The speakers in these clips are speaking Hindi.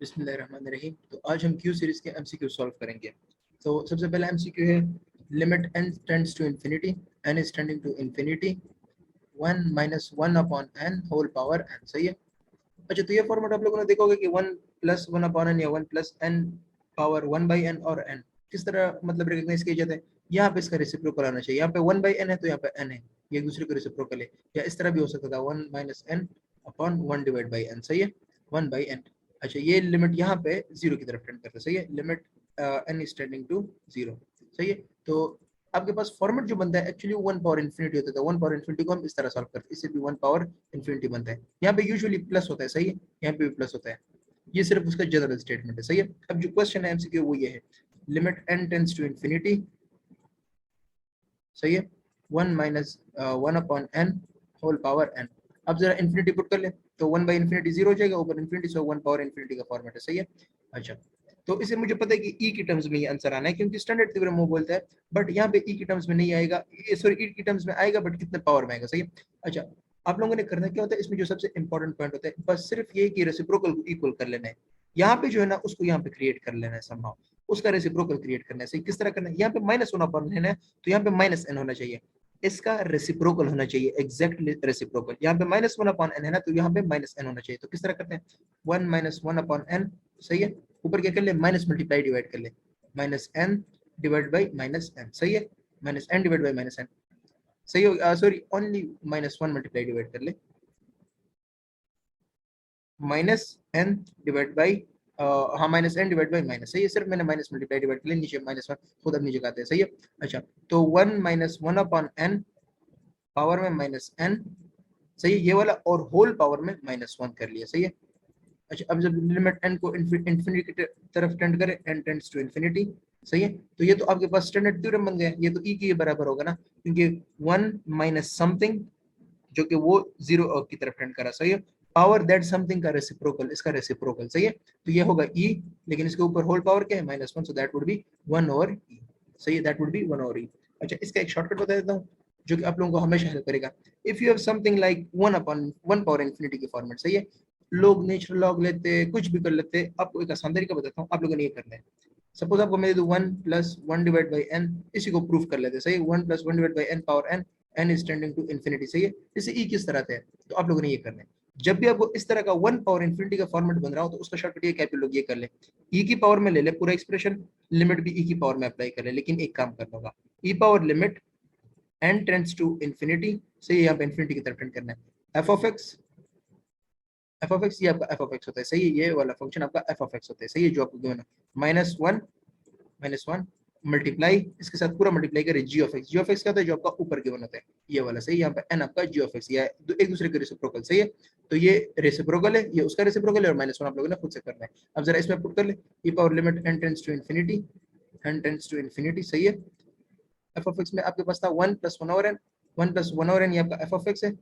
बिस्मिल्लाहिर्रहमानिर्रहीम। तो आज हम क्यू सीरीज के एमसीक्यू सॉल्व करेंगे। तो सबसे पहला एमसीक्यू है limit n tends to infinity, n is tending to infinity 1 minus 1 upon n whole power n। सही है। अच्छा, तो ये फॉर्मेट आप लोगों ने देखोगे कि 1 प्लस 1 अपॉन n या 1 plus n power 1 by n और n किस तरह मतलब रिकॉग्नाइज किया जाता है। यहाँ पे इसका रेसिप्रोकल आना चाहिए। यहाँ पे 1 बाई n है तो यहाँ पे n है, ये एक दूसरे को रेसिप्रोकल है। या इस तरह भी हो सकता था 1 minus n upon 1 divide by n। सही है, 1 बाई n। अच्छा, ये लिमिट यहाँ पे जीरो की तरफ टेंड करता है। सही है, limit n is tending to zero. सही है। तो आपके पास फॉर्मेट जो बनता है एक्चुअली 1 पावर इन्फिनिटी होता था। 1 पावर इन्फिनिटी को हम इस तरह सॉल्व करते हैं, इससे भी 1 पावर इन्फिनिटी बनता है। यहाँ पे यूजुअली प्लस होता है। सही है, यहाँ पे भी प्लस होता है। ये सिर्फ उसका जनरल स्टेटमेंट है। सही है। अब जो क्वेश्चन है एमसीक्यू वो ये है, limit n tends to infinity. सही है, 1 minus 1 upon n whole power n। अब जरा इन्फिनिटी पुट कर ले तो 1 बाई इन्फिनिटी जीरो हो जाएगा, ऊपर इन्फिनिटी, सो 1 पावर इन्फिनिटी का फॉर्मेट है। सही है। अच्छा, तो इसे मुझे पता है कि ई की टर्म्स में ये आंसर आना है क्योंकि स्टैंडर्ड थ्योरम वो बोलता है, बट यहाँ पे ई की टर्म्स में नहीं आएगा, सॉरी ई की टर्म्स में आएगा बट कितने पावर में आएगा। सही है। अच्छा, आप लोगों ने करना क्या होता है, इसमें जो सबसे इंपॉर्टेंट पॉइंट होता है बस सिर्फ ये कि रेसिप्रोकल को इक्वल कर लेना है। यहाँ पे जो है ना उसको यहाँ पे क्रिएट कर लेना है समहाउ, उसका रेसिप्रोकल क्रिएट करना है। सही, किस तरह करना है, यहाँ पे माइनस होना पर लेना है तो यहाँ पे माइनस एन होना चाहिए, इसका रेसिप्रोकल होना चाहिए, एग्जैक्टली रेसिप्रोकल। यहाँ पे माइनस 1 अपॉन एन है ना, तो यहाँ पे माइनस एन होना चाहिए। तो किस तरह करते हैं, 1 माइनस 1 अपॉन एन। सही है, ऊपर क्या कर ले, माइनस मल्टीप्लाई डिवाइड कर ले, minus N divide by minus N. सही है, minus N divide by minus N. सही हो, sorry only minus 1 multiply divide कर ले, माइनस एन डिवाइड बाई हाँ minus N divide by minus. सही है, सिर्फ मैंने माइनस मल्टीप्लाई डिवाइड कर लिया, नीचे माइनस 1 खुद अपनी जगह आते हैं। सही है। अच्छा, तो 1 माइनस 1 अपॉन एन पावर में माइनस एन। सही है, ये वाला, और होल पावर में माइनस 1 कर लिया। सही है। अच्छा, अब जब लिमिट n को इंफिनिटी की तरफ टेंड करे, n टेंड्स टू इंफिनिटी। सही है, तो ये तो आपके पास स्टैंडर्ड थ्योरम बन गया, ये तो e के बराबर होगा ना, क्योंकि 1 माइनस समथिंग जो कि वो जीरो की तरफ टेंड करा। सही है, पावर दैट समथिंग का रेसिप्रोकल, इसका रेसिप्रोकल। सही है, तो ये होगा e, लेकिन इसके ऊपर होल पावर क्या है, minus 1, so that would B 1 over e। सही है, that would B 1 over e। अच्छा, इसका एक शॉर्टकट बता देता हूँ जो कि आप लोगों को हमेशा हेल्प करेगा। If you have something like 1 upon 1 power infinity के फॉर्मेट। सही है, लोग नेचुरल लॉग लेते, कुछ भी कर लेते, आपको एक आसान तरीका बताता हूँ, आप लोगों ने ये करना है। सपोज आपको मैं दे दूं 1 प्लस 1 डिवाइड बाई n, इसी को प्रूफ कर लेते हैं। सही, 1 plus 1 divide by n power n, n is tending to infinity. सही है, इसे e किस तरह से है, तो आप लोगों ने ये करना है। जब भी आपको इस तरह का 1 पावर इंफिनिटी का फॉर्मेट बन रहा हो तो उसका शॉर्टकट ये कैपिटल लोग ये कर ले, e की पावर में ले ले पूरा एक्सप्रेशन, लिमिट भी e की पावर में अप्लाई कर ले, लेकिन एक काम करना होगा, e power limit n tends to infinity. सही है, यहाँ पे इंफिनिटी की तरफ टेंड करना है। एफ ऑफ एक्स, ये आपका एफ ऑफ एक्स होता है। सही है, ये वाला फंक्शन आपका एफ ऑफ एक्स होता है। सही है, जो आपको गिवन है माइनस वन मल्टीप्लाई, इसके साथ पूरा मल्टीप्लाई करें g of x. Ji of x क्या होता है, जो आपका ऊपर गिवन होता है, ये वाला। सही, यहाँ पे एन आपका जी ऑफ एक्स, ये एक दूसरे के रेसिप्रोकल। सही है, तो ये रेसिप्रोकल है, ये उसका रेसिप्रोकल है, और माइनस 1 आप लोगों ने खुद से करना है। अब जरा इसमें पुट कर ले, e power limit n tends to infinity, n tends to infinity. सही है, एफ ऑफ एक्स में आपके पास था 1 plus 1 over N, 1 plus 1 over N ये आपका एफ ऑफ एक्स है,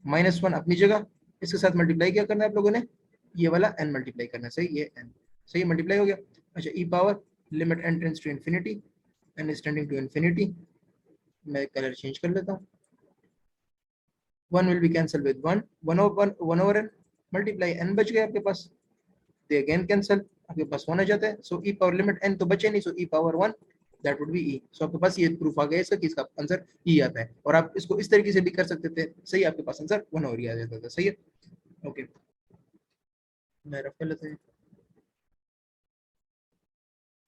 माइनस 1 अपनी जगह, इसके साथ मल्टीप्लाई क्या करना है आप लोगों ने, ये वाला n मल्टीप्लाई करना है। सही, ये n। सही, मल्टीप्लाई हो गया। अच्छा, e power limit n tends to infinity, n is tending to infinity, मैं कलर चेंज कर लेता हूँ, 1 will be cancel with 1, 1 over n multiply n बच गया आपके पास, दे अगेन कैंसिल, आपके पास 1 आ जाता है। So e power limit n तो बचे नहीं, so e power 1 that would be e। So आपके पास ये प्रूफ आ गया इसका कि इसका आंसर e आता है, और आप इसको इस तरीके से भी कर सकते थे। सही, आपके पास आंसर 1 ओवर e आ जाता था। सही है, ओके, मैं रफ कर लेते हैं।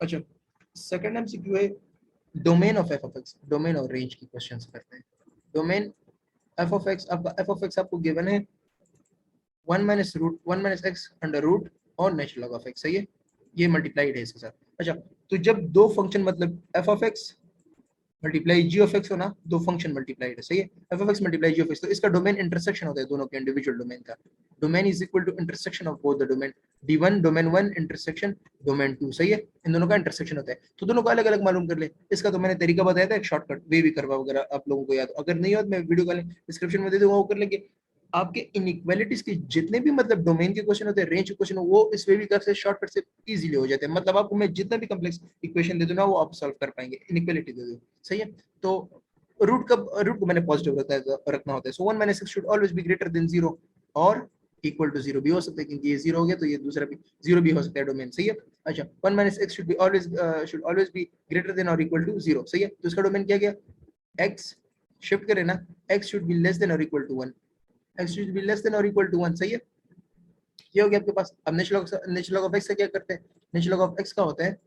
अच्छा, सेकंड एमसीक्यू है domain of F of X, domain और रेंज की क्वेश्चंस करते हैं। डोमेन एफ ऑफ एक्स, आपका एफ ऑफ एक्स आपको गिवन है 1 minus root 1 minus X under root और नेचुरल लॉग ऑफ एक्स। सही है, ये मल्टीप्लाइड है इसके साथ। अच्छा, तो जब दो फंक्शन मतलब F of X multiply G of X हो ना, दो फंक्शन मल्टीप्लाइड है। सही है, F of X multiply G of X, तो इसका डोमेन इंटरसेक्शन होता है दोनों के इंडिविजुअल डोमेन का। Domain is equal to intersection of both the domain, d1 domain 1 intersection domain 2। सही है, इन दोनों का इंटरसेक्शन होता है, तो दोनों को अलग अलग मालूम कर ले। इसका तो मैंने तरीका बताया था, एक शॉर्टकट वे भी करवा वगैरह, आप लोगों को याद, अगर नहीं हो तो मैं वीडियो का डिस्क्रिप्शन में दे दूंगा, वो कर लेंगे। आपके इनइक्वालिटीज के जितने भी मतलब डोमेन के क्वेश्चन होते हैं, रेंज के क्वेश्चन, वो इस वे भी कर से शॉर्टकट से इजीली हो जाते हैं। मतलब आपको मैं जितना भी कॉम्प्लेक्स इक्वेशन दे दूं ना, वो आप सॉल्व कर पाएंगे, इनइक्वालिटी दे दूं। सही है, तो रूट को मैंने पॉजिटिव रखना होता है, सो 1 minus 6 should always be greater than 0, और इक्वल टू जीरो भी हो सकता है, क्योंकि ये जीरो हो गया तो ये दूसरा भी जीरो भी हो सकता है डोमेन, सही है। अच्छा, 1 minus x should always be greater than और इक्वल टू जीरो, सही है। तो इसका डोमेन क्या गया, एक्स शिफ्ट करें ना, x should be less than और equal to 1, x should be less than और इक्वल टू 1, सही है। ये हो गया आपके पास। अब नेचुरल लॉग ऑफ एक्स का क्या करते हैं, नेचुरल लॉग ऑफ एक्स का होता है,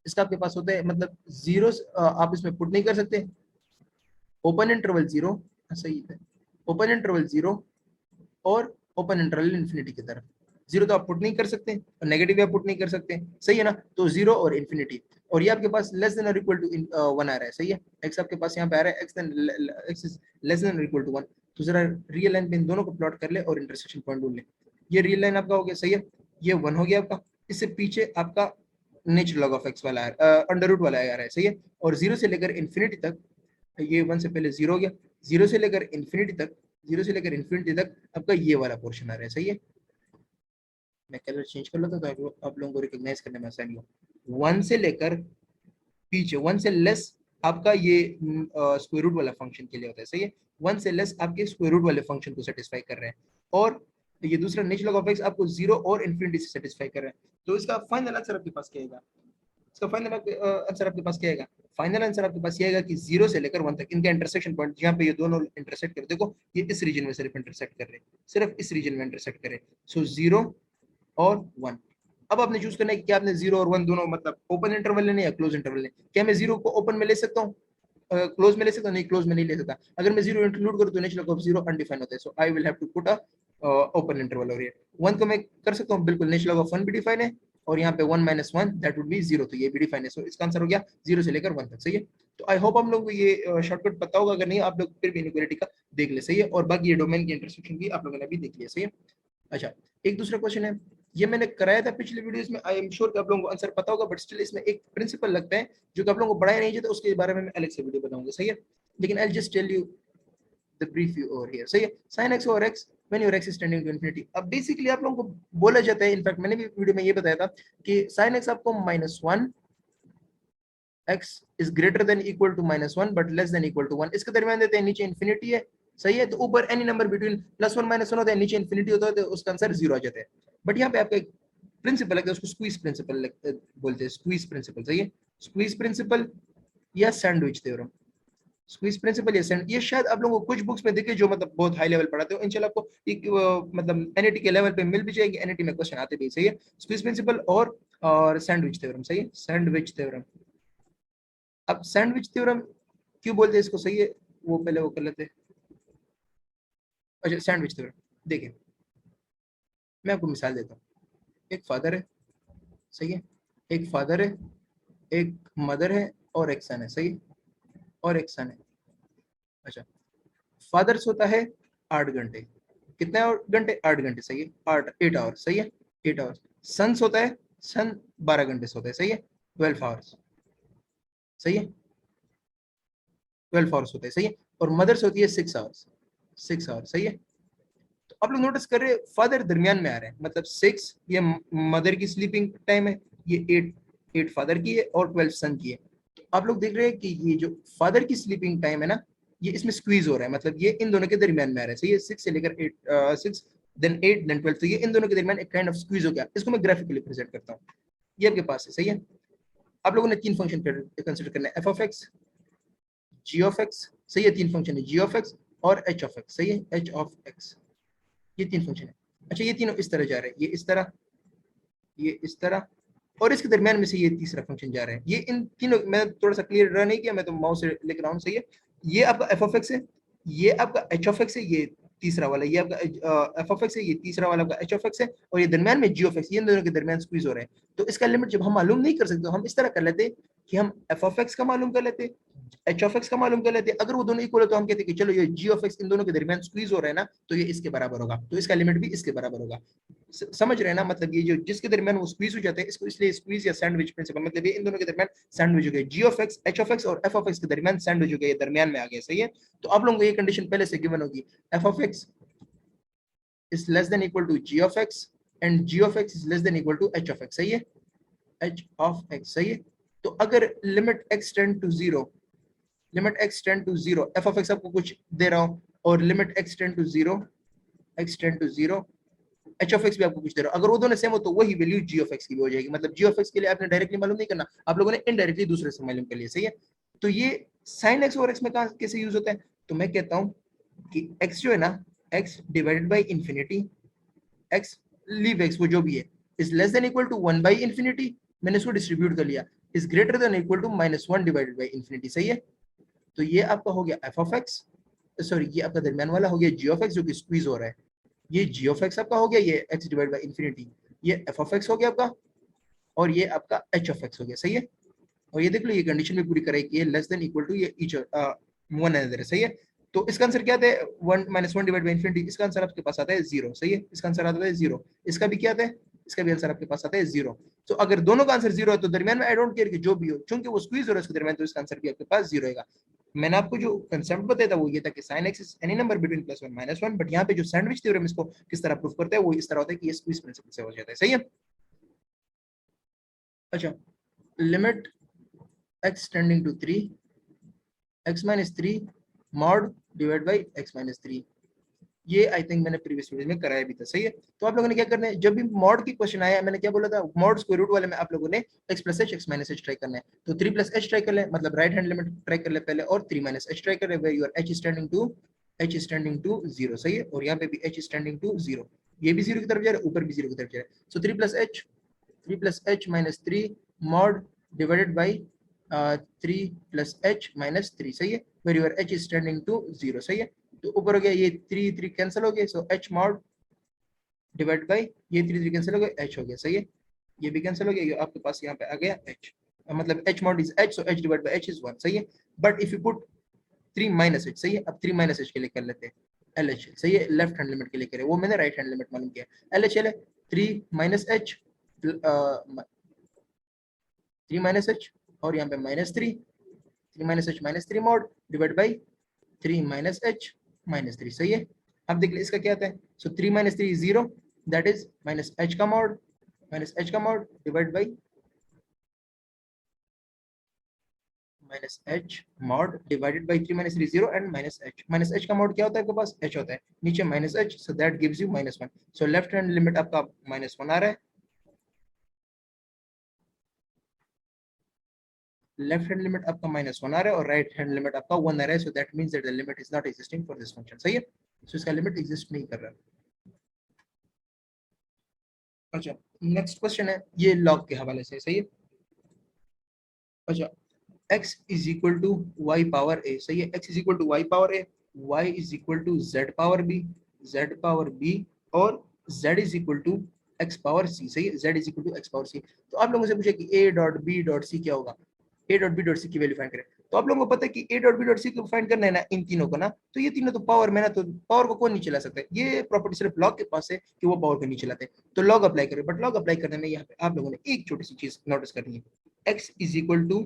इसका आपके पास होता है मतलब जीरो आप इसमें पुट नहीं कर सकते, ओपन इंटरवल जीरो, सही है, ओपन इंटरवल जीरो और ओपन इंटरवल इन्फिनिटी की तरफ। जीरो तो आप पुट नहीं कर सकते और नेगेटिव आप पुट नहीं कर सकते, सही है ना। तो जीरो और इन्फिनिटी, और ये आपके पास लेस देन और इक्वल टू 1 आ रहा है, सही है। एक्स आपके पास यहाँ पे आ रहा है, एक्स इज लेस देन और इक्वल टू 1। तो जरा रियल लाइन पे इन दोनों को प्लॉट कर ले और इंटरसेक्शन पॉइंट ढूंढ ले। ये रियल लाइन आपका हो गया, सही है। ये 1 हो गया आपका, इससे पीछे आपका नेचुरल लॉग ऑफ एक्स वाला अंडर रूट वाला आ रहा है, सही है। और जीरो से लेकर इन्फिनिटी तक, ये 1 से पहले जीरो हो गया, जीरो से लेकर इन्फिनिटी तक, जीरो से लेकर इन्फिनिटी तक आपका ये वाला पोर्शन आ रहा है, सही है। मैं कलर चेंज कर लेता तो आप लोगों को रिकॉग्नाइज करने में आसानी हो। 1 से लेकर पीछे, 1 से लेस आपका ये स्क्वायर रूट वाला फंक्शन के लिए होता है, सही है। 1 से लेस आपके स्क्वायर रूट वाले फंक्शन को सेटिस्फाई कर रहे हैं, और ये दूसरा नेचुरल लॉग ऑफ एक्स आपको जीरो और इन्फिनिटी से सेटिस्फाई कर रहे हैं। तो इसका फाइनल आंसर आपके पास क्या आएगा, इसका फाइनल आंसर आपके पास क्या आएगा, फाइनल आंसर आपके पास ये आएगा कि 0 से लेकर 1 तक इनका इंटरसेक्शन पॉइंट, जहां पे ये दोनों इंटरसेक्ट कर, देखो ये इस रीजन में सिर्फ इंटरसेक्ट कर रहे हैं, सिर्फ इस रीजन में इंटरसेक्ट कर रहे हैं। सो 0 और 1। अब आपने चूज करना है कि क्या आपने 0 और 1 दोनों मतलब ओपन इंटरवल लेने या क्लोज इंटरवल लेने। क्या मैं 0 को ओपन में ले सकता हूँ, क्लोज में ले सकता हूँ, नहीं क्लोज में नहीं ले सकता। अगर मैं 0 इंक्लूड करूँ तो नेचुरल ऑफ 0 अनडिफाइंड होता है, so I will have to put a open interval. और ये 1 को मैं कर सकता हूँ, बिल्कुल नेचुरल ऑफ 1 भी डिफाइन है, और यहाँ पे 1 माइनस 1 दैट वुड बी 0, तो ये भी डिफाइन है। सो इसका आंसर हो गया 0 से लेकर 1 तक, सही है। तो आई होप हम लोग को ये शॉर्टकट पता होगा, अगर नहीं आप लोग फिर भी इनइक्वालिटी का देख ले, सही है। और बाकी ये डोमेन की इंटरसेक्शन भी आप लोगों ने भी देख लिया, सही है। अच्छा, एक दूसरा क्वेश्चन है, ये मैंने कराया था पिछले वीडियोस में, आई एम श्योर कि आप लोगों को आंसर पता होगा, बट स्टिल इसमें एक प्रिंसिपल लगता है जो कि आप लोगों को पढ़ाया नहीं जाता, उसके बारे में मैं अलग से वीडियो बताऊंगा, सही है। लेकिन I just tell you the brief you over here, सही है। sin x over x when your x is tending to infinity। अब बेसिकली आप लोगों को बोला जाता है, इनफैक्ट मैंने भी वीडियो में ये बताया था कि sin x आपको -1 x is greater than equal to -1 but less than equal to 1 इसके दरमियान देते हैं, नीचे इन्फिनिटी है, सही है। तो ऊपर एनी नंबर बिटवीन +1 -1 होता है, नीचे इन्फिनिटी होता है, तो उसका आंसर 0 आ जाता है। बट यहाँ पे आपका एक प्रिंसिपल है, उसको स्क्वीज प्रिंसिपल बोलते हैं, स्क्वीज प्रिंसिपल, सही है। स्क्वीज प्रिंसिपल या सैंडविच थ्योरम, स्क्वीज प्रिंसिपल या सैंड, ये शायद आप लोगों को कुछ बुक्स में दिखे जो मतलब बहुत हाई लेवल पढ़ाते हो, इंशाल्लाह आपको एक मतलब एनईटी के लेवल पे मिल भी जाएगी, एनईटी में क्वेश्चन आते भी, सही है। स्क्वीज प्रिंसिपल और सैंडविच थ्योरम, सही है, सैंडविच थ्योरम। अब सैंडविच थ्योरम क्यों बोलते हैं इसको, सही है, वो पहले वो कर लेते हैं। अच्छा, सैंडविच थ्योरम देखिए, मैं आपको मिसाल देता हूँ। एक फादर है, सही है, एक फादर है, एक मदर है और एक सन है, सही है, और एक सन है। अच्छा, फादर सोता है 8 घंटे, कितने घंटे, 8 घंटे, सही है, 8 आवर्स, सही है, 8 आवर्स। सन सोता है, सन 12 घंटे सोता है, सही है, 12 आवर्स, सही है, 12 आवर्स होता है, सही है। और मदर सोती है 6 आवर्स, 6 आवर्स, सही है। तो आप लोग नोटिस कर रहे हैं फादर दरमियान में आ रहे हैं, मतलब 6 ये मदर की स्लीपिंग टाइम है, ये 8 फादर की है और 12 सन की है। तो आप लोग देख रहे हैं कि ये जो फादर की स्लीपिंग टाइम है ना, ये इसमें स्क्वीज हो रहा है, मतलब ये इन दोनों के दरमियान में आ रहा है, सही है। 6 से लेकर 8, 6 देन 8 देन 12, तो ये इन दोनों के दरमियान एक काइंड ऑफ स्क्वीज हो गया। इसको मैं ग्राफिकली प्रेजेंट करता हूँ, ये आपके पास है, सही है। आप लोगों ने 3 फंक्शन कंसीडर करना है, F of x, ji of X, सही है, 3 फंक्शन है, जी ऑफ एक्स और एच ऑफ एक्स, सही है, एच ऑफ एक्स, ये 3 फंक्शन है। अच्छा, ये तीनों इस तरह जा रहे हैं, ये इस तरह, ये इस तरह, और इसके दरमियान में से ये तीसरा फंक्शन जा रहा है। ये इन तीनों, मैं थोड़ा सा क्लियर ड्रा नहीं किया, मैं तो माउस से लिख रहा हूँ, सही है। ये आपका एफ ऑफ एक्स है, ये आपका एच ऑफ एक्स है, ये तीसरा वाला, ये आपका एफ ऑफ एक्स है, ये तीसरा वाला आपका एच ऑफ एक्स है, और ये दरमियान में जी ऑफ एक्स, ये इन दोनों के दरमियान स्क्वीज हो रहे हैं। तो इसका लिमिट जब हम मालूम नहीं कर सकते, तो हम इस तरह कर लेते कि हम एफ ऑफ एक्स का मालूम कर लेते, एच ऑफ एक्स का मालूम कर लेते, अगर वो दोनों इक्वल है तो हम कहते हैं कि चलो ये जी ऑफ एक्स इन दोनों के दरमियान स्क्वीज हो रहा है ना, तो ये इसके बराबर होगा, तो इसका लिमिट भी इसके बराबर होगा। समझ रहे हैं ना, मतलब ये जो जिसके दरमियान वो स्क्वीज हो जाते हैं, इसको इसलिए स्क्वीज या सैंडविच प्रिंसिपल, मतलब ये इन दोनों के दरमियान सैंडविच हो गए, g of x, h of x और एफ ऑफ एक्स के दरमियान सैंडविच हो गए, ये दरमियान में आ गए, सही है। तो आप लोगों को ये कंडीशन पहले से गिवन होगी, F of X is less than equal to G of X and G of X is less than equal to H of X, सही है, एच ऑफ एक्स, सही है। तो अगर limit X tend to zero, limit X tend to zero, F of X आपको कुछ दे रहा हूं, और limit X tend to zero, X tend to zero, H of X भी आपको कुछ दे रहा हूं, अगर वो दोनों सेम हो तो वही वैल्यू जी ऑफ एक्स की भी हो जाएगी। मतलब जी ऑफ एक्स के लिए आपने डायरेक्टली मालूम नहीं करना, आप लोगों ने इनडायरेक्टली दूसरे से मालूम कर लिया, सही है। तो ये साइन एक्स और एक्स में कहां कैसे यूज होता है, तो मैं कहता हूं कि एक्स जो है ना, X divided by infinity, X leave X वो जो भी है, is less than equal to 1 by infinity, मैंने इसको डिस्ट्रीब्यूट कर लिया, is greater than equal to -1 divided by infinity, सही है। तो ये आपका हो गया एफ ऑफ एक्स, सॉरी ये आपका दरमियान वाला हो गया जी ऑफ एक्स जो कि स्क्वीज हो रहा है, ये जी ऑफ एक्स आपका हो गया, ये एक्स डिवाइड बाई इंफिनिटी, ये एफ ऑफ एक्स हो गया आपका, और ये आपका एच ऑफ एक्स हो गया, सही है। और ये देख लो ये कंडीशन भी पूरी कराई कि ये लेस देन इक्वल टू ये ईच वन अनदर है, सही है। तो इसका आंसर क्या आता है, 1 -1 डिवाइड बाई इंफिनिटी, इसका आंसर आपके पास आता है 0, सही है, इसका आंसर आता है 0, इसका भी क्या आता है, इसका भी आंसर आपके पास आता है 0। तो अगर दोनों का आंसर 0 है तो दरमियान में आई डोंट केयर कि जो भी हो, चूंकि वो स्क्वीज हो रहा है उसके दरमियान, तो इसका आंसर भी आपके पास 0 आएगा। मैंने आपको जो कंसेप्ट बताया था वो ये था कि sin x is any number between +1 -1, but यहाँ पे जो सैंडविच थ्योरम इसको किस तरह प्रूव करता है वो इस तरह होता है कि ये स्क्वीज प्रिंसिपल से हो जाता है, सही है। अच्छा, limit x tending to 3 x - 3 mod divide by x - 3, ये आई थिंक मैंने प्रीवियस वीडियो में कराया भी था, सही है। तो आप लोगों ने क्या करना है, जब भी मॉड की क्वेश्चन आया, मैंने क्या बोला था, मॉड स्क्वायर रूट वाले में आप लोगों ने x + h x - h try करना है, तो 3 + h ट्राई कर ले, मतलब राइट हैंड लिमिट ट्राई कर ले पहले, और 3 - h ट्राई कर ले, where your h is tending to 0, सही है। और यहाँ पे भी h इज टेंडिंग टू 0, ये भी 0 की तरफ जा रहा है, ऊपर भी 0 की तरफ जा रहा है। So 3 + h, 3 + h - 3 mod divided by 3 + h - 3, सही है, where your h is tending to 0, सही है। तो ऊपर हो गया ये 3 3 कैंसिल हो गए, सो h mod डिवाइड बाई ये 3 3 कैंसिल हो गए, h हो गया, सही है। ये भी कैंसिल हो गया, ये आपके पास यहाँ पे आ गया h, मतलब h mod is h, so h divide by h is 1, सही है। But if you put 3 - h, सही है, अब 3 - h के लिए कर लेते हैं LH, सही है, लेफ्ट हैंड लिमिट के लिए करें, वो मैंने राइट हैंड लिमिट मालूम किया, LH है 3 - h 3 - h, और यहाँ पे -3, 3 - h -3 mod divide by 3 - h -3, सही है। अब देख ले इसका क्या आता है, सो 3 - 3 0, दैट इज -h का mod divide by -h mod divided by 3 - 3 0 and -h का mod क्या होता है आपके पास, h होता है, नीचे -h, so that gives you -1, so left hand limit आपका -1 आ रहा है, लेफ्ट हैंड लिमिट आपका -1 आ रहा है, और राइट हैंड लिमिट आपका 1 आ रहा है, so that means that the limit is not existing for this function, सही है। सो इसका लिमिट एग्जिस्ट नहीं कर रहा है। अच्छा, नेक्स्ट क्वेश्चन है ये लॉग के हवाले से, सही है। अच्छा, x is equal to Y power a, सही है, x is equal to Y power a, y is equal to z power b, और z is equal to x power c, सही है, z is equal to x power c। तो आप लोगों से पूछे कि a dot b dot c क्या होगा, a dot b dot c की वैल्यू फाइंड करें। तो आप लोगों को पता है कि a dot b dot c को फाइंड करना है ना, इन तीनों को ना, तो ये तीनों तो पावर में ना, तो पावर को कौन नहीं चला सकता है, ये प्रॉपर्टी सिर्फ लॉग के पास है कि वो पावर को नहीं चलाते, तो लॉग अप्लाई करें। बट लॉग अप्लाई करने में यहाँ पे आप लोगों ने एक छोटी सी चीज नोटिस करनी है, x is equal to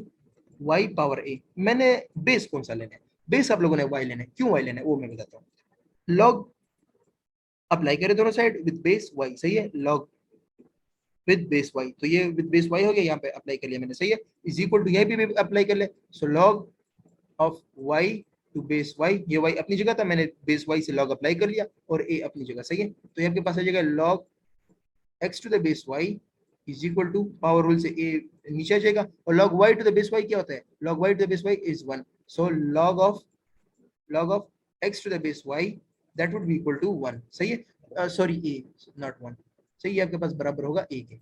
y power a, मैंने बेस कौन सा लेना है, बेस आप लोगों ने y लेना है, क्यों y लेना है वो मैं बताता हूँ। लॉग अप्लाई करें दोनों साइड विद बेस y, सही है, लॉग विद बेस y, तो ये विद बेस y हो गया, यहाँ पे अप्लाई कर लिया मैंने, सही है, इज इक्वल टू, ये भी अप्लाई कर ले, so log of y to base y, ये y अपनी जगह था, मैंने बेस y से लॉग अप्लाई कर लिया, और a अपनी जगह, सही है। तो ये आपके पास आ जाएगा log x to the base y is equal to, power rule से a नीचे आ जाएगा, और log y to the base y क्या होता है, log y to the base y is 1, so log of x to the base y that would be equal to 1, सही है, सॉरी a not 1, सही है, आपके पास बराबर होगा a के,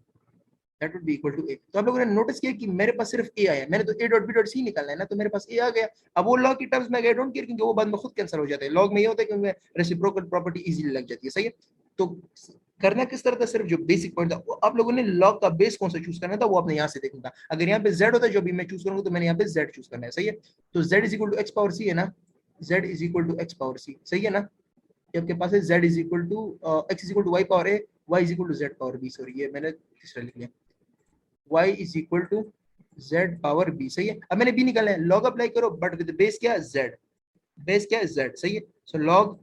that would be equal to a। तो आप लोगों ने नोटिस किया कि मेरे पास सिर्फ a आया, मैंने तो a dot b dot c निकालना है ना, तो मेरे पास a आ गया। अब वो लॉग की टर्म्स में आई डोंट केयर, क्योंकि वो बाद में खुद कैंसिल हो जाते हैं, लॉग में ये होता है कि रेसिप्रोकल प्रॉपर्टी इजीली लग जाती है, सही है। तो करना किस तरह था, सिर्फ जो बेसिक पॉइंट था वो आप लोगों ने लॉग का बेस कौन सा चूज करना था वो आपने यहाँ से देखना था। अगर यहाँ पे z होता है जो भी मैं चूज करूंगा, तो मैंने यहाँ पे z चूज करना है, सही है। तो z is equal to x power c है ना, z is equal to x power c, सही है ना। आपके पास है z is equal to x is equal to y power a, y is equal to z power b, sorry ये मैंने तीसरा लिख लिया, y is equal to z power b, सही है। अब मैंने b निकाला है, लॉग अप्लाई करो, बट विद बेस क्या है z, बेस क्या है z, सही है। So log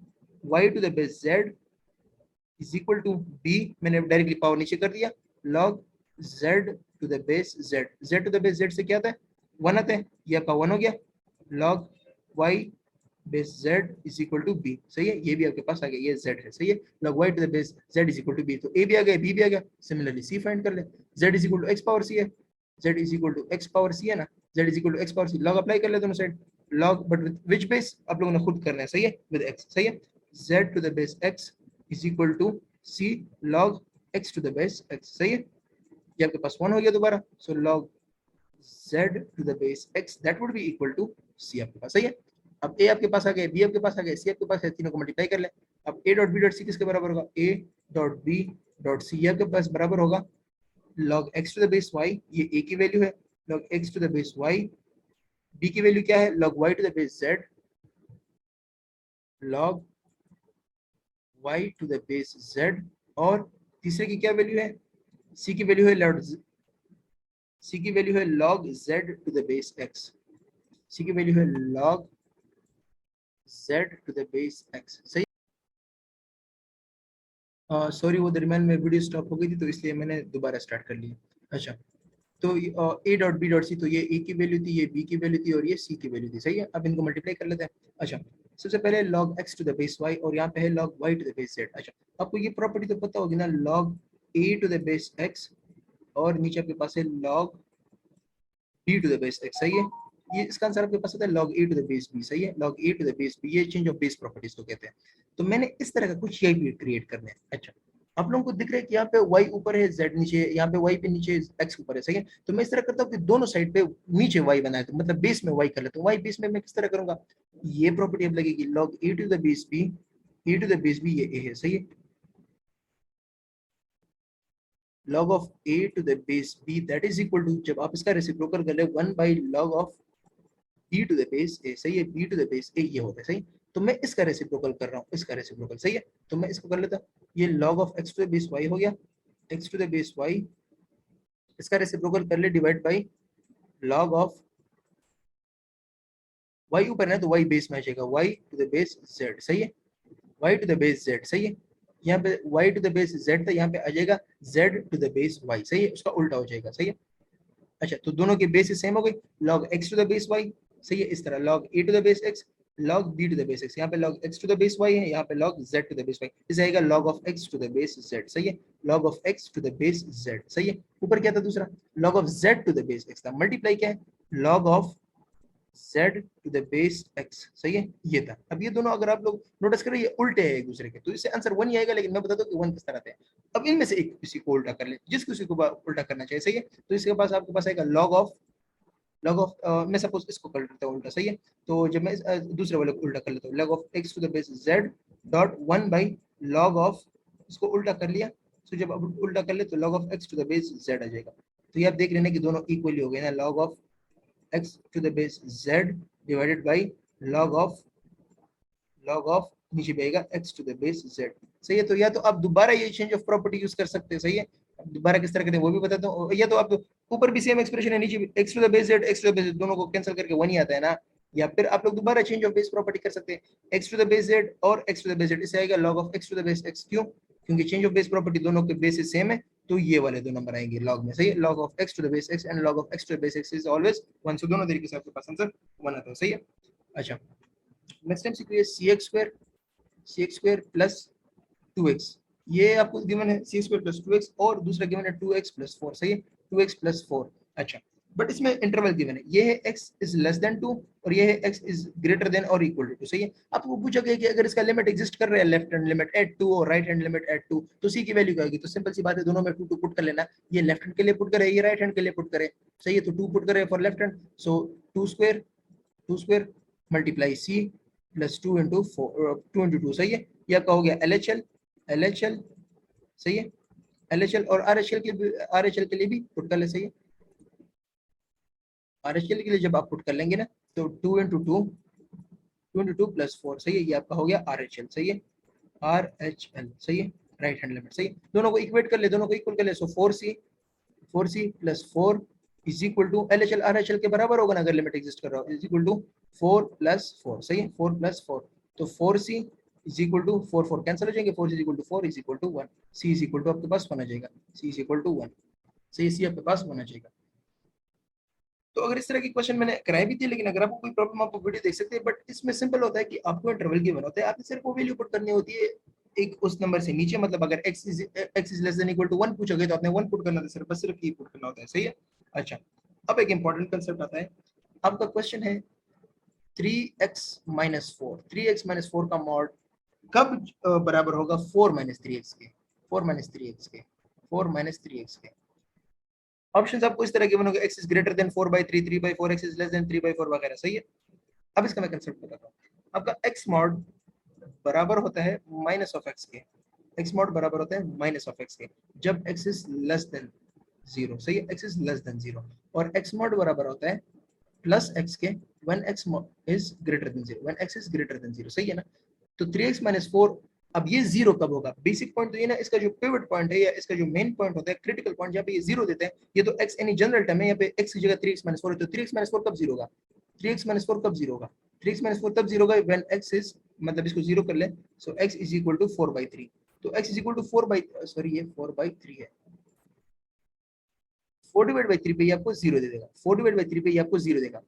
y to the base z is equal to b, मैंने डायरेक्टली पावर नीचे कर दिया, log z to the base z, z to the base z से क्या आता है 1 आता है, ये आपका 1 हो गया, log y base z is equal to b, सही है, ये भी आपके पास आ गया, ये z है, सही है, log y to the base z is equal to b, तो a भी आ गया, b भी आ गया। सिमिलरली c फाइंड कर ले, z is equal to x power c है, z is equal to x power c है ना, z is equal to x power c, log apply कर ले दोनों side, log but with which base आप लोगों ने खुद करना है, सही है, विद x, सही है, z to the base x is equal to c log x to the base x, सही है, ये आपके पास 1 हो गया दोबारा, सो log z to the base x that would be equal to c आपके पास, सही है। अब a आपके पास आ गया, b आपके पास आ गया, c आपके पास है, तीनों को मल्टीप्लाई कर ले। अब a dot b dot c किसके बराबर होगा, a dot b dot c ये आपके पास बराबर होगा log x to the base y, ये a की वैल्यू है, log x to the base y, b की वैल्यू क्या है, log y to the base z, log y to the base z, और तीसरे की क्या वैल्यू है, c की वैल्यू है c की वैल्यू है log z to the base x, c की वैल्यू है log z to the base x, सही। सॉरी वो दरमियान में वीडियो स्टॉप हो गई थी तो इसलिए मैंने दोबारा स्टार्ट कर लिया। अच्छा, तो a dot b dot c, तो ये a की वैल्यू थी, ये b की वैल्यू थी और ये c की वैल्यू थी, सही है। अब इनको मल्टीप्लाई कर लेते हैं। अच्छा, सबसे पहले log x to the base y और यहाँ पे है log y to the base z। अच्छा, आपको ये प्रॉपर्टी तो पता होगी ना, log a to the base x और नीचे आपके पास है log b to the base x, सही है। ये इसका आंसर आपके पास होता है log a to the base b, सही है, log a to the base b, ये चेंज ऑफ बेस प्रॉपर्टीज को कहते हैं। तो मैंने इस तरह का कुछ यही क्रिएट करना है। अच्छा, आप लोगों को दिख रहा है कि यहाँ पे y ऊपर है, z नीचे है, यहाँ पे y पे नीचे x ऊपर है, सही है। तो मैं इस तरह करता हूँ कि दोनों साइड पे नीचे y बनाए, तो मतलब बेस में y कर लेता हूँ। y बेस में मैं किस तरह करूंगा, ये प्रॉपर्टी अब लगेगी log a to the base b, a to the base b ये a है, सही है, log of a to the base b that is equal to, जब आप इसका रेसिप्रोकल कर ले 1 by log of b to the base a, सही है, b to the base a ये होता है, सही। तो मैं इसका रेसिप्रोकल कर रहा हूँ, इसका रेसिप्रोकल, सही है। तो मैं इसको कर लेता हूँ, ये log of x to the base y हो गया, x to the base y, इसका रेसिप्रोकल कर ले divide by log of y ऊपर है तो y बेस में आ जाएगा, y to the base z, सही है, y to the base z, सही है। यहाँ पे y to the base z था, यहाँ पे आ जाएगा z to the base y, सही है, उसका उल्टा हो जाएगा, सही है। अच्छा, तो दोनों के बेस सेम हो गई, log x to the base y, सही है, इस तरह log a to the base x, log b to the base x, यहाँ पे log x to the base y है, यहाँ पे log z to the base y, इसे आएगा log of x to the base z, सही है, log of x to the base z, सही है। ऊपर क्या था दूसरा, log of z to the base x था, मल्टीप्लाई क्या है, log of z to the base x, सही है, ये था। अब ये दोनों अगर आप लोग नोटिस करें ये उल्टे हैं एक दूसरे के, तो इससे आंसर 1 ही आएगा, लेकिन मैं बताता हूँ कि 1 किस तरह आता है। अब इनमें से एक किसी को उल्टा कर ले, जिस किसी को उल्टा करना चाहिए, सही है। तो इसके पास आपके पास आएगा log of मैं सपोज इसको कर लेता हूँ उल्टा, सही है। तो जब मैं दूसरे वाले को उल्टा कर लेता हूँ, log of x to the base z dot 1 by log of, इसको उल्टा कर लिया, तो जब अब उल्टा कर ले तो log of x to the base z आ जाएगा। तो ये आप देख लेना कि दोनों इक्वली हो गए ना, log of x to the base z by बाई log of नीचे आएगा x to the base z, सही है। तो या तो आप दोबारा ये चेंज ऑफ प्रॉपर्टी यूज कर सकते हैं, सही है। अब दोबारा किस तरह करते हैं वो भी बताता हूँ, या तो आप ऊपर भी सेम एक्सप्रेशन है, नीचे भी x to the base z, x to the base z, दोनों को कैंसिल करके 1 ही आता है ना। या फिर आप लोग दोबारा चेंज ऑफ बेस प्रॉपर्टी कर सकते हैं, x to the base z और x to the base z, इससे आएगा log of x to the base x, क्यों, क्योंकि चेंज ऑफ बेस प्रॉपर्टी दोनों के बेसिस सेम है, तो ये वाले दो नंबर आएंगे log में, सही है। log of x to the base x and log of x to the base x is always 1, सो दोनों तरीके से आपके पास आंसर 1 आता है, सही है। अच्छा, नेक्स्ट टाइम सीखिए cx स्क्वायर प्लस 2x, ये आपको गिवन है cx स्क्वायर प्लस 2x, और दूसरा गिवन है 2x प्लस 4, सही है, 2x प्लस 4। अच्छा, बट इसमें इंटरवल गिवन है, ये है x इज लेस देन 2 और ये है x इज ग्रेटर देन और इक्वल टू 2, सही है। आपको पूछा गया कि अगर इसका लिमिट एग्जिस्ट कर रहा है, लेफ्ट हैंड लिमिट एट 2 और राइट हैंड लिमिट एट 2, तो c की वैल्यू क्या होगी, तो सिंपल सी बात है, दोनों में 2 2 पुट कर लेना, ये लेफ्ट हैंड के लिए पुट करे, ये राइट हैंड के लिए पुट करे, सही है। तो 2 पुट करे for left hand, so 2 square multiply c plus 2 into 2, सही है। यह आपका हो गया LHL, सही है, LHL, और RHL के लिए भी पुट कर ले, सही है। RHL के लिए जब आप पुट कर लेंगे ना, तो 2 इंटू 2 प्लस 4, सही है, ये आपका हो गया RHL, सही है, RHL, सही है, राइट हैंड लिमिट, सही है। दोनों को इक्वेट कर ले, दोनों को इक्वल कर ले, so 4c plus 4 is equal to LHL RHL के बराबर होगा ना, अगर लिमिट एग्जिस्ट कर रहा हो, इज इक्वल टू 4 प्लस 4, सही है, 4 प्लस 4, तो 4c is equal to 4 4 cancel हो जाएंगे, 4 is equal to 4 is equal to 1, c is equal to आपके पास 1 आ जाएगा, c इज इक्वल टू 1, सही, c आपके पास 1 आ जाएगा। तो अगर इस तरह की क्वेश्चन मैंने कराई भी थी, लेकिन अगर आपको कोई प्रॉब्लम आप वीडियो देख सकते हैं, बट इसमें सिंपल होता है कि आपको इंटरवल गिवन होता है, आपने सिर्फ वो वैल्यू पुट करनी होती है एक उस नंबर से नीचे, मतलब अगर x is less than equal to 1 पूछोगे तो आपने 1 पुट करना होता है, सिर्फ ये पुट करना होता है, सही है। अच्छा, अब एक इंपॉर्टेंट कंसेप्ट आता है, आपका क्वेश्चन है 3x-4, 3x-4 का मॉड कब बराबर होगा 4-3x के, 4-3x के, 4-3x के। ऑप्शंस आपको इस तरह के बनोगे, x is greater then 4/3, 3/4, x is less then 3/4 वगैरह, सही है। अब इसका मैं कंसेप्ट बताता हूँ, आपका x मॉड बराबर होता है माइनस ऑफ x के, x मॉड बराबर होता है माइनस ऑफ x के जब x इज लेस देन 0, सही है, x इज लेस देन 0, और x मॉड बराबर होता है प्लस x के when x is greater than 0, when x is greater than 0, सही है ना। तो 3x-4, अब ये 0 कब होगा, बेसिक पॉइंट तो ये ना, इसका जो पिवट पॉइंट है या इसका जो मेन पॉइंट होता है, क्रिटिकल पॉइंट, जहाँ पे ये 0 देते हैं, ये तो x एनी जनरल टर्म है, यहाँ पे x की जगह 3x-4 है, तो 3x-4 कब 0 होगा, 3x-4 कब 0 होगा, 3x-4 तब 0 होगा when x इज, मतलब इसको 0 कर ले, सो x इज इक्वल टू 4/3, तो x इज इक्वल टू 4/3 है, 4/3 पे ये आपको 0 दे देगा, 4/3 पे ये आपको 0 देगा।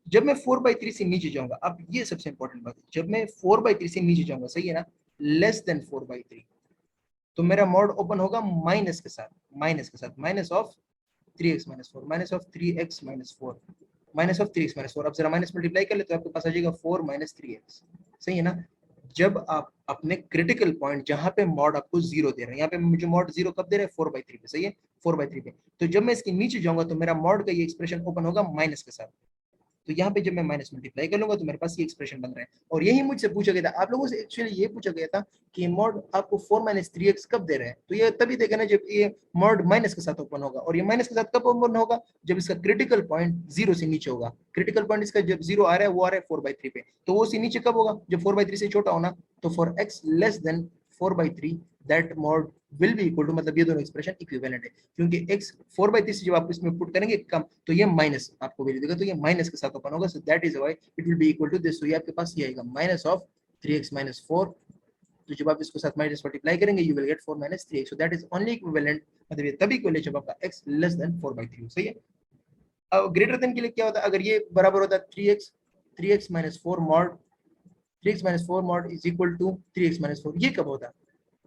जब मैं 4/3 से नीचे जाऊंगा, अब ये सबसे इंपॉर्टेंट बात है, जब मैं 4/3 से नीचे जाऊंगा, सही है ना, लेस देन 4/3, तो मेरा मॉड ओपन होगा माइनस के साथ, minus of 3x-4, minus of 3x-4, minus of 3x-4। अब जरा माइनस मल्टीप्लाई कर ले तो आपके पास आ जाएगा 4-3x, सही है ना। जब आप अपने क्रिटिकल पॉइंट जहां पे मॉड आपको 0 दे रहे हैं, यहाँ पे मुझे मॉड 0 कब दे रहे हैं, 4/3 पे, सही है, 4/3 पे, तो जब मैं इसके नीचे जाऊंगा तो मेरा मॉड का ये एक्सप्रेशन ओपन होगा माइनस के साथ, तो यहाँ पे जब मैं माइनस मल्टीप्लाई कर लूंगा तो मेरे पास ये एक्सप्रेशन बन रहा है। और यही मुझसे पूछा गया था, आप लोगों से एक्चुअली ये पूछा गया था कि मॉड आपको 4-3x कब दे रहे हैं, तो ये तभी देगा ना जब ये मॉड माइनस के साथ ओपन होगा, और ये माइनस के साथ कब ओपन होगा, जब इसका क्रिटिकल पॉइंट 0 से नीचे होगा। क्रिटिकल पॉइंट इसका जब 0 आ रहा है, वो आ रहा है 4/3 पे, तो वो से नीचे कब होगा, जब 4/3 से छोटा होना, तो for x less than 4/3 that mod will be equal to, मतलब ये दोनों एक्सप्रेशन इक्विवेलेंट है, क्योंकि x 4/3 से जब आप इसमें पुट करेंगे कम, तो ये माइनस आपको वैल्यू देगा, तो ये माइनस के साथ ओपन होगा, so that is why it will be equal to this, तो ये आपके पास ये आएगा माइनस ऑफ 3x-4, तो जब आप इसको साथ माइनस मल्टीप्लाई करेंगे you will get 4-3x, so that is only equivalent, मतलब ये तभी इक्वल है जब आपका x लेस देन 4/3, सही है। अब ग्रेटर देन के लिए क्या होता है, अगर ये बराबर होता है 3x-4 mod, 3x-4 mod is equal to 3x-4, ये कब होता है,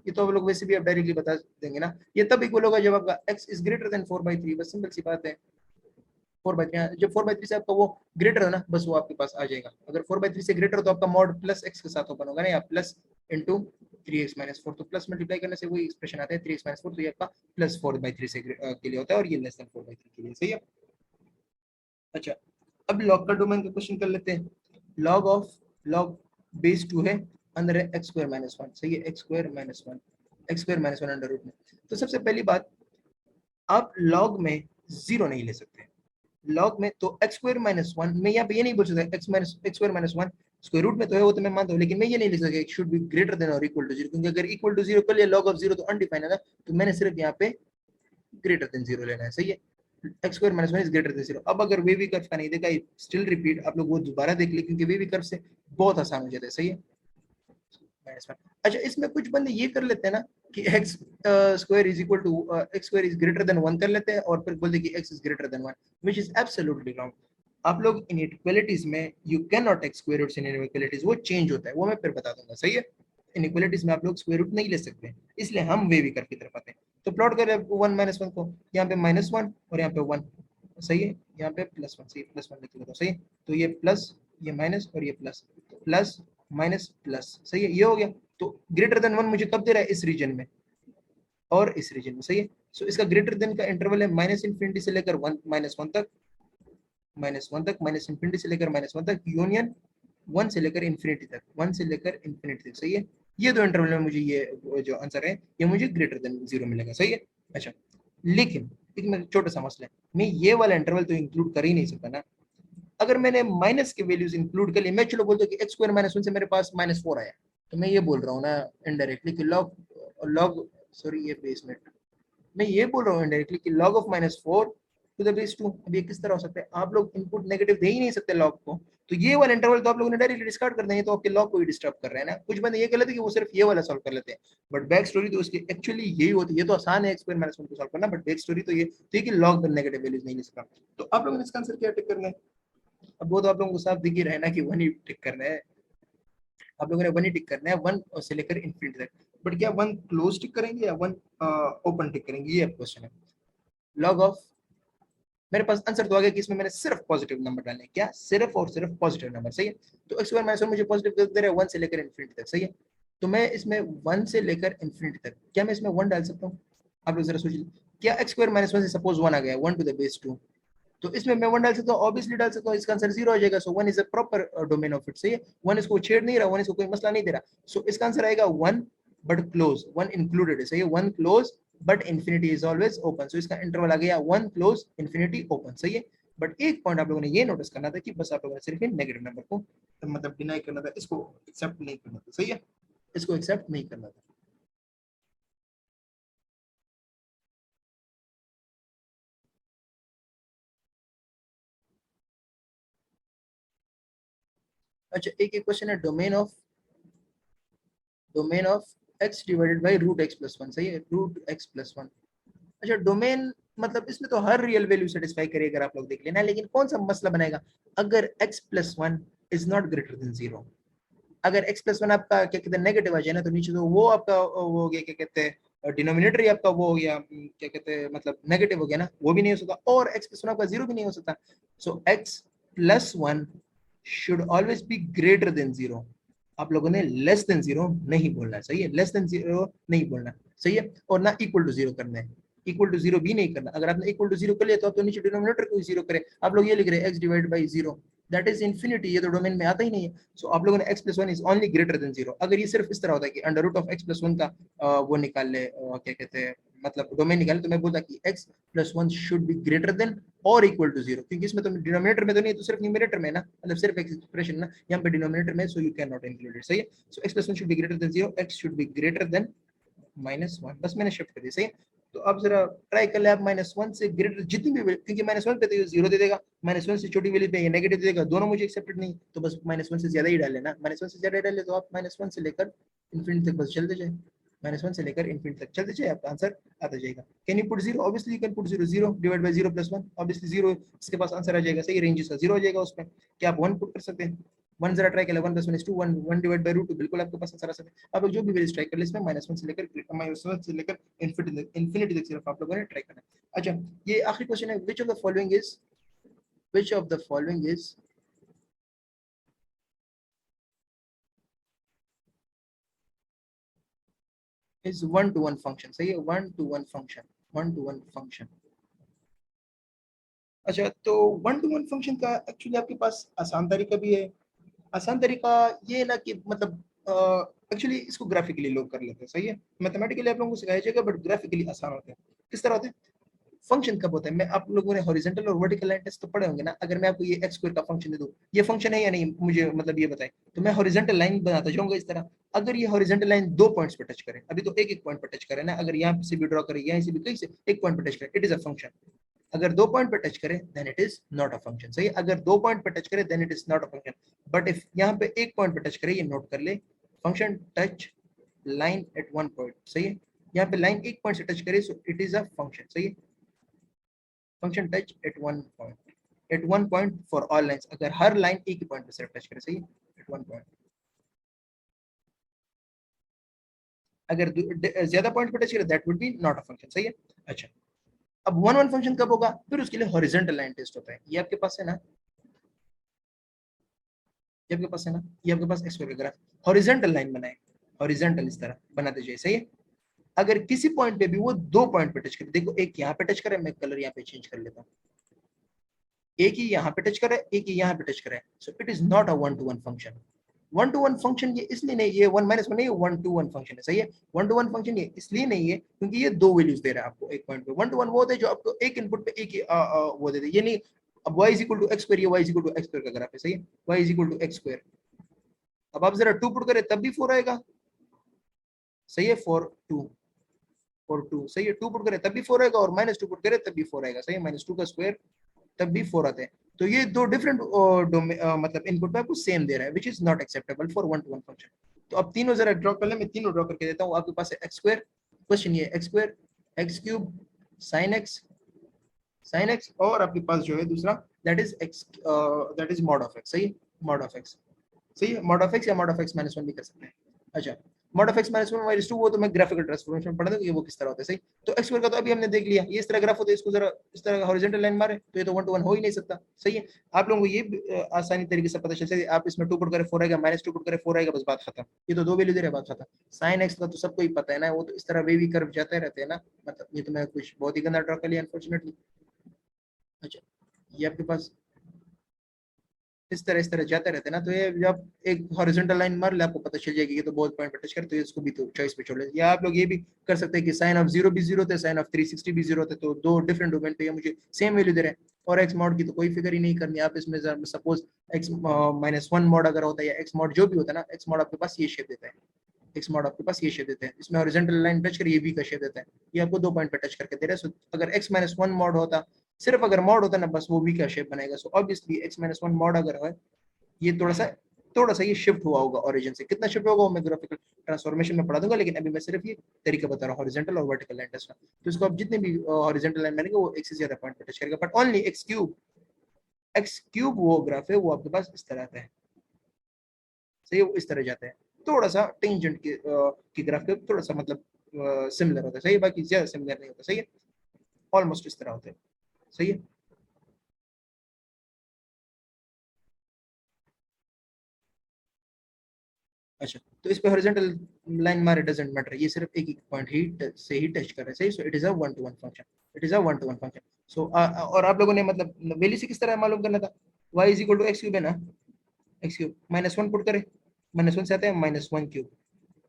ये तो आप लोग वैसे भी आप डायरेक्टली बता देंगे ना, ये तब इक्वल होगा जब आपका x इज ग्रेटर देन 4/3, बस सिंपल सी बात है। 4/3, जब 4/3 से आपका वो ग्रेटर है ना, बस वो आपके पास आ जाएगा। अगर 4/3 से ग्रेटर हो तो आपका मॉड प्लस x के साथ ओपन होगा ना, या प्लस इंटू 3x-4, तो प्लस मल्टीप्लाई करने से वही एक्सप्रेशन आता है 3x-4, तो ये आपका प्लस 4/3 से के लिए होता है, और ये लेस देन 4/3 के लिए, सही है। अच्छा, अब लॉग का डोमेन का क्वेश्चन कर लेते हैं। लॉग बेस 2 है, अंदर है x² - 1, सही है, x² - 1 अंडर रूट में। तो सबसे पहली बात, आप लॉग में 0 नहीं ले सकते, लॉग में तो x² - 1 में, यहाँ पे ये नहीं बोल सकता x² - 1 स्क्वायर रूट में तो है, वो तो मैं मानता हूँ, लेकिन मैं ये नहीं लिख सकता it should be greater than और इक्वल टू 0, क्योंकि अगर इक्वल टू 0 कर लिया लॉग ऑफ 0 तो अनडिफाइंड है ना, तो मैंने सिर्फ यहाँ पे ग्रेटर देन 0 लेना है, सही है। x² - 1 is greater than 0। अब अगर वेवी कर्व का नहीं देखा, स्टिल रिपीट, आप लोग वो दोबारा देख ले, क्योंकि वेवी कर्व से बहुत आसान हो जाता है, सही है। -1, अच्छा, इसमें कुछ बंदे ये कर लेते हैं ना कि x square is equal to x square is greater than 1 कर लेते हैं, और फिर बोलते हैं कि x is greater than 1, which is absolutely wrong. आप लोग इनइक्वालिटीज में you can not take square roots in inequalities, वो चेंज होता है, वो मैं फिर बता दूंगा, सही है। इनइक्वालिटीज में आप लोग स्क्वायर रूट नहीं ले सकते, इसलिए हम वेवी कर्व की तरफ आते हैं। तो प्लॉट करें 1-1 को, यहाँ पे -1 और यहाँ पे 1, सही है, यहाँ पे +1, सही, +1 लिख लेता हूँ, सही। तो ये प्लस, ये माइनस, और ये प्लस, प्लस माइनस प्लस, सही है, ये हो गया। तो ग्रेटर देन 1 मुझे कब दे रहा है, इस रीजन में और इस रीजन में, सही है। सो इसका ग्रेटर देन का इंटरवल है -∞ से लेकर -1 तक, -∞ से लेकर -1 तक, यूनियन 1 से लेकर इंफिनिटी तक, 1 से लेकर इंफिनिटी तक, सही है। ये दो इंटरवल में मुझे ये जो आंसर है ये मुझे ग्रेटर देन 0 मिलेगा, सही है। अच्छा, लेकिन एक छोटा सा मसला है, मैं ये वाला इंटरवल तो इंक्लूड कर ही नहीं सकता ना। अगर मैंने माइनस के वैल्यूज इंक्लूड कर लिए, मैं चलो बोलता हूँ कि x² - 1 से मेरे पास -4 आया, तो मैं ये बोल रहा हूँ ना इनडायरेक्टली कि लॉग लॉग सॉरी ये बेसमेंट, मैं ये बोल रहा हूँ इनडायरेक्टली कि log of -4 to the base 2। अब ये किस तरह हो सकता है, आप लोग इनपुट नेगेटिव दे ही नहीं सकते लॉग को, तो ये वाला इंटरवल तो आप लोगों ने डायरेक्टली डिस्कार्ड कर देंगे, तो आपके लॉग को ही डिस्टर्ब कर रहे हैं ना। कुछ बंदे ये कहते हैं कि वो सिर्फ ये वाला सॉल्व कर लेते हैं, बट बैक स्टोरी तो उसकी एक्चुअली यही होती है। ये तो आसान है एक्सपेरिमेंट माइनस 1 को सॉल्व करना, बट बैक स्टोरी तो ये थी कि लॉग द नेगेटिव वैल्यूज नहीं ले सकता। तो आप लोगों ने इसका आंसर क्या टिक करना है? अब वो तो आप लोगों को साफ दिख ही रहा है ना कि 1 ही टिक करना है, आप लोगों ने 1 ही टिक करना है, 1 से लेकर इंफिनिटी तक। बट क्या 1 क्लोज टिक करेंगे या 1 ओपन टिक करेंगे, ये क्वेश्चन है। लॉग ऑफ, मेरे पास आंसर तो आ गया कि इसमें मैंने सिर्फ पॉजिटिव नंबर डालने, क्या सिर्फ और सिर्फ पॉजिटिव नंबर, सही है। तो एक्स स्क्वायर माइनस 1 मुझे पॉजिटिव दे रहा है 1 से लेकर इंफिनिटी तक, सही है। तो मैं इसमें 1 से लेकर इंफिनिटी तक, क्या मैं इसमें 1 डाल सकता हूँ? आप लोग जरा सोच लीजिए, क्या एक्स स्क्वायर माइनस 1 से सपोज 1 आ गया, 1 टू द बेस 2, तो इसमें मैं 1 डाल सकता हूँ, ऑब्वियसली डाल सकता हूँ, इसका आंसर 0 हो जाएगा। सो 1 is a proper domain of it, सही है। 1 इसको छेड़ नहीं रहा, 1 इसको कोई मसला नहीं दे रहा, सो इसका आंसर आएगा 1 बट क्लोज, 1 इंक्लूडेड है, सही है। 1 close but infinity is always open, so इसका इंटरवल आ गया 1 क्लोज इंफिनिटी ओपन, सही है। बट एक पॉइंट आप लोगों ने ये नोटिस करना था कि बस आप लोगों ने सिर्फ नेगेटिव नंबर को मतलब डिनाई करना था, इसको एक्सेप्ट नहीं करना था, सही है, इसको एक्सेप्ट नहीं करना था। अच्छा, एक एक क्वेश्चन है, domain of x divided by root x plus 1, सही है, रूट x प्लस 1। अच्छा, डोमेन मतलब इसमें तो हर रियल वैल्यू सेटिस्फाई करेगा, अगर आप लोग देख लेना, लेकिन कौन सा मसला बनेगा अगर x plus 1 is not greater than 0। अगर x प्लस 1 आपका क्या कहते हैं नेगेटिव आ जाए ना, तो नीचे तो वो आपका वो हो गया, क्या कहते हैं डिनोमिनेटर ही आपका वो हो गया, क्या कहते हैं मतलब नेगेटिव हो गया ना, वो भी नहीं हो सकता, और x प्लस 1 आपका 0 भी नहीं हो सकता। सो x plus 1 should always be greater than 0। आप लोगों ने लेस देन 0 नहीं बोलना, सही है, लेस देन 0 नहीं बोलना, सही है, और ना इक्वल टू 0 करना है, इक्वल टू 0 भी नहीं करना। अगर आपने इक्वल टू 0 कर लिया तो आप तो नीचे डिनोमिनेटर को 0 करें, आप लोग ये लिख रहे हैं x divide by 0, that is infinity, ये तो डोमेन में आता ही नहीं है। सो आप लोगों ने x plus 1 is only greater than 0, अगर ये सिर्फ इस तरह होता है कि under root of x plus 1 का वो निकाल ले, क्या कहते हैं मतलब डोमेन निकाले, तो मैं बोलता कि x plus 1 should be greater than और इक्वल टू 0, क्योंकि इसमें तो डिनोमिनेटर में तो नहीं, तो सिर्फ न्यूमरेटर में ना, मतलब सिर्फ एक्सप्रेशन ना, यहाँ पे डिनोमिनेटर में, so you can not include it, सही है। सो x plus 1 should be greater than 0, x should be greater than -1, बस मैंने शिफ्ट कर दिया, सही है। तो अब जरा ट्राई कर ले आप -1 से ग्रेटर जितनी भी, क्योंकि -1 पे तो ये 0 दे देगा, -1 से छोटी वैल्यू पे ये नेगेटिव दे देगा, दोनों मुझे एक्सेप्टेड नहीं, तो बस -1 से ज्यादा ही डाल लेना, -1 से ज्यादा डाले तो आप -1 से लेकर इंफिनिटी तक बस चलते जाए, -1 से लेकर इंफिनिटी तक चलते जाए, आपका आंसर आता जाएगा। Can you put 0? Obviously you can put 0, 0 divide by 0 plus 1, obviously 0, इसके पास आंसर आ जाएगा, सही, रेंज इसका 0 हो जाएगा उसमें। क्या आप 1 पुट कर सकते हैं? 1 जरा ट्राई कर ले, 1 plus 1 is 2, 1 1 divide by root 2, बिल्कुल आपके पास आंसर आ सकता है। आप लोग जो भी वैल्यू ट्राई कर ले इसमें -1 से लेकर इंफिनिटी तक सिर्फ आप लोगों ने ट्राई करना है। अच्छा, ये आखिरी क्वेश्चन है, which of the following is one two one function, सही है, one two one function, one two one function. अच्छा, तो वन टू वन फंक्शन का एक्चुअली आपके पास आसान तरीका भी है। आसान तरीका ये है ना कि मतलब एक्चुअली इसको ग्राफिकली लोग कर लेते हैं, सही है, मैथमेटिकली आप लोगों को सिखाया जाएगा, बट ग्राफिकली आसान होते हैं। किस तरह होते हैं? फंक्शन कब होता है, मैं आप लोगों ने हॉरिजॉन्टल और वर्टिकल लाइन टेस्ट तो पढ़े होंगे ना, अगर मैं आपको ये एक्स स्क्वायर का फंक्शन दे दूं, ये फंक्शन है या नहीं मुझे मतलब ये बताएं, तो मैं हॉरिजॉन्टल लाइन बनाता जाऊंगा इस तरह। अगर ये हॉरिजॉन्टल लाइन दो पॉइंट्स पे टच करे, अभी तो एक एक पॉइंट पे टच करे ना, अगर यहाँ से भी ड्रॉ करे, यहाँ से भी कहीं से एक पॉइंट पे टच करे, इट इज अ फंक्शन। अगर दो पॉइंट पे टच करे then it is not a function, सही, अगर दो पॉइंट पे टच करे then it is not a function. But if यहाँ पे एक पॉइंट पे टच करे, ये नोट कर ले, function touch line at one point, सही है, यहाँ पे लाइन एक पॉइंट से टच करे, सो इट इज अ फंक्शन, सही है। Function touch eight one point for all lines, अगर हर लाइन एक ही पॉइंट पे सिर्फ टच करे, सही है, एट वन पॉइंट। अगर ज्यादा पॉइंट पे टच करे that would B not a function, सही है। अच्छा, अब वन वन फंक्शन कब होगा? फिर उसके लिए हॉरिजॉन्टल लाइन टेस्ट होता है, ये आपके पास है ना, ये आपके पास है ना, ये आपके पास एक्स वगैरह हॉरिजॉन्टल लाइन बनाए, हॉरिजॉन्टल इस तरह बनाते जाए, सही है। अगर किसी पॉइंट पे भी वो दो पॉइंट पे टच करे, देखो एक यहाँ पे टच करे, मैं कलर यहाँ पे चेंज कर लेता हूँ, एक ही यहाँ पे टच करे, एक ही यहाँ पे टच करे, सो it is not a one two one function. One two one function ये इसलिए नहीं, ये वन माइनस वन नहीं, वन टू वन फंक्शन है, सही है। वन टू वन फंक्शन ये इसलिए नहीं है क्योंकि ये दो वैल्यूज दे रहा है आपको एक पॉइंट पे। वन टू वन वो होता है जो आपको एक इनपुट पे एक ही वो दे दे, ये नहीं। अब y is equal to x square, ये y is equal to x square का ग्राफ है, सही है, y is equal to x square. अब आप जरा टू पुट करें तब भी फोर आएगा, सही है, फोर टू, और 2, सही है। 2 पुट करें तब भी 4 आएगा और -2 पुट करें तब भी 4 आएगा, सही है। -2 का स्क्वायर तब भी 4 आते हैं। तो ये दो डिफरेंट मतलब इनपुट पे आपको सेम दे रहा है, which is not acceptable for 1-to-1 function. तो अब तीनों जरा ड्रॉ कर ले, मैं तीनों ड्रॉ करके देता हूँ। आपके पास है एक्स स्क्वायर, क्वेश्चन ये x square, x cube, sine x और आपके पास जो है दूसरा that is x, that is mod of X, सही है। मॉड ऑफ एक्स, सही है। मॉड ऑफ एक्स या मॉड ऑफ एक्स माइनस 1 भी कर सकते हैं। अच्छा, mod of x minus 1 minus 2 वो तो मैं ग्राफिकल ट्रांसफॉर्मेशन पढ़ा दूंगा, ये वो किस तरह होता है, सही। तो एक्स स्क्वायर का तो अभी हमने देख लिया, ये इस तरह ग्राफ होता है, इसको जरा इस तरह हॉरिजॉन्टल लाइन मारे तो ये तो 1-to-1 हो ही नहीं सकता, सही है। आप लोगों को ये आसानी तरीके से पता चल सकता है, आप इसमें 2 पुट करें 4 आएगा, -2 पुट करें 4 आएगा, बस बात खत्म। ये तो दो वैल्यू दे रहे, बात खत्म। साइन एक्स का तो सबको ही पता है ना, वो तो इस तरह वेवी कर्व जाते रहते हैं ना, मतलब ये तो मैं कुछ बहुत ही गंदा ड्रॉ कर लिया अनफॉर्चुनेटली। अच्छा, ये आपके पास इस तरह जाते रहते हैं ना, तो ये जब एक हॉरिजॉन्टल लाइन मार ले आपको पता चल जाएगी ये तो बहुत पॉइंट पे टच करते हैं, इसको भी तो चॉइस पे छोड़ ले। या आप लोग ये भी कर सकते हैं कि साइन ऑफ 0 भी 0 थे, साइन ऑफ 360 भी 0 थे, तो दो डिफरेंट डोमेन पे ये मुझे सेम वैल्यू दे रहे हैं। और एक्स मॉड की तो कोई फिगर ही नहीं करनी आप इसमें, सपोज एक्स -1 मॉड अगर होता है या एक्स मॉड जो भी होता है ना, एक्स मॉड आपके पास ये शेप देता है, एक्स मॉड आपके पास ये शेप देते हैं, इसमें हॉरिजॉन्टल लाइन टच कर ये भी का शेप देता है, ये आपको 2 पॉइंट पे टच करके दे रहा है। सो अगर x -1 मॉड होता, सिर्फ अगर मॉड होता ना, बस वो भी का शेप बनेगा। सो ऑब्वियसली x -1 मॉड अगर है, ये थोड़ा सा ये शिफ्ट हुआ होगा ओरिजिन से। कितना शिफ्ट होगा वो मैं ग्राफिकल ट्रांसफॉर्मेशन में पढ़ा दूंगा, लेकिन अभी मैं सिर्फ ये तरीका बता रहा हूँ हॉरिजॉन्टल और वर्टिकल लाइन टेस्ट का। तो इसको आप जितने भी हॉरिजॉन्टल लाइन बनेंगे वो एक से ज्यादा पॉइंट पे टच करेगा, बट ओनली एक्स क्यूब वो ग्राफ है वो आपके पास इस तरह आता है, सही, वो इस तरह जाता है। थोड़ा सा टेंजेंट की ग्राफ के थोड़ा सा मतलब सिमिलर होता है, सही है, बाकी ज्यादा सिमिलर नहीं होता, सही है। ऑलमोस्ट इस तरह होता है, सही है। अच्छा, तो इस पे हॉरिजॉन्टल लाइन मारे डजंट मैटर, ये सिर्फ एक एक पॉइंट ही से ही टच कर रहा है, सही। So it is a 1-to-1 function, it is a 1-to-1 function. So और आप लोगों ने मतलब वैल्यू से किस तरह मालूम करना था, y is equal to x cube है ना, एक्स क्यूब -1 पुट करें, -1 से आता है -1 क्यूब,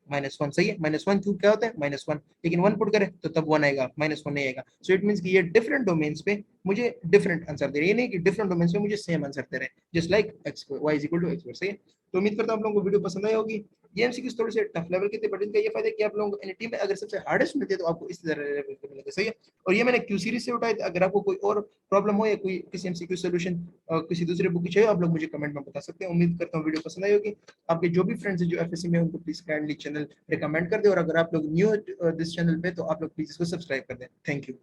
-1, सही है। -1 क्यूब क्या होता है -1, लेकिन 1 पुट करें तो तब 1 आएगा, -1 नहीं आएगा। सो इट मींस कि ये डिफरेंट डोमेन्स पे मुझे डिफरेंट आंसर दे रहे हैं, ये नहीं कि डिफरेंट डोमेन्स पे मुझे सेम आंसर दे रहे हैं, just like x y is equal to x, सही है। तो उम्मीद करता हूं आप लोगों को वीडियो पसंद आई होगी। ये एमसीक्यूज थोड़े से टफ लेवल के थे, बट इनका ये फायदा है कि आप लोगों को एनईटी में अगर सबसे हार्डेस्ट मिलते हैं तो आपको इस तरह लेवल के मिलेंगे, सही है। और ये मैंने क्यू सीरीज से उठाए थे। अगर आपको कोई और प्रॉब्लम हो या कोई किसी एमसीक्यू सॉल्यूशन किसी दूसरे बुक की चाहिए, आप लोग मुझे कमेंट में बता सकते हैं। उम्मीद करता हूँ वीडियो पसंद आई होगी। आपके जो भी फ्रेंड्स हैं जो एफएससी में, उनको प्लीज काइंडली चैनल रिकमेंड कर दे, और अगर आप लोग न्यू दिस चैनल पे तो आप लोग प्लीज इसको सब्सक्राइब कर दें। Thank you.